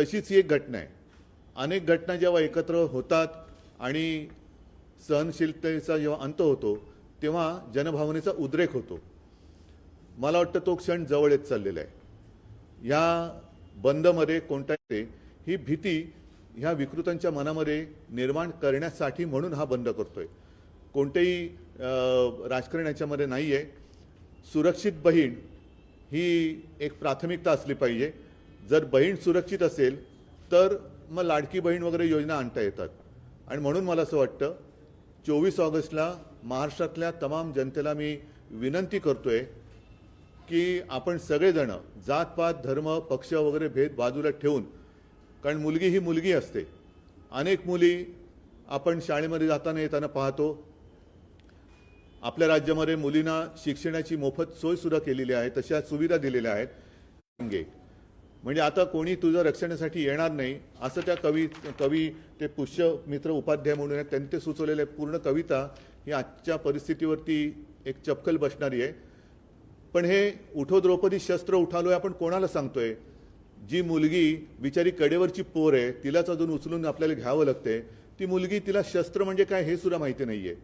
तशीच ही एक घटना आहे. अनेक घटना जेव्हा एकत्र होतात आणि सहनशीलतेचा जेव्हा अंत होतो तेव्हा जनभावनेचा उद्रेक होतो. मला वाटतं तो क्षण जवळ येत चाललेला आहे. या बंदमध्ये कोणत्याही ही भीती ह्या विकृतांच्या मनामध्ये निर्माण करण्यासाठी म्हणून हा बंद करतोय. कोणतेही राजकारण याच्यामध्ये नाही आहे. सुरक्षित बहीण ही एक प्राथमिकता असली पाहिजे. जर बहीण सुरक्षित असेल तर मग लाडकी बहीण वगैरे योजना आणता येतात. आणि म्हणून मला असं वाटतं 24 ऑगस्टला महाराष्ट्रातल्या तमाम जनतेला मी विनंती करतोय की आपण सगळेजण जातपात धर्म पक्ष वगैरे भेद बाजूला ठेवून, कारण मुलगी ही मुलगी असते. अनेक मुली आपण शाळेमध्ये जाताना येताना पाहतो. आपल्या राज्यामध्ये मुलींना शिक्षणाची मोफत सोय सुद्धा केलेली आहे, तशा सुविधा दिलेल्या आहेत. म्हणजे आता कोणी तुझं रक्षणासाठी येणार नाही असं त्या कवी ते पुष्यमित्र उपाध्याय म्हणून आहेत, त्यांनी ते सुचवलेले पूर्ण कविता ही आजच्या परिस्थितीवरती एक चपकल बसणारी आहे. पण हे उठो द्रौपदी शस्त्र उठालोय आपण कोणाला सांगतोय? जी मुलगी बिचारी कडेवरची पोर आहे, तिलाच अजून उचलून आपल्याला घ्यावं लागते. ती मुलगी, तिला शस्त्र म्हणजे काय हे सुद्धा माहिती नाहीये.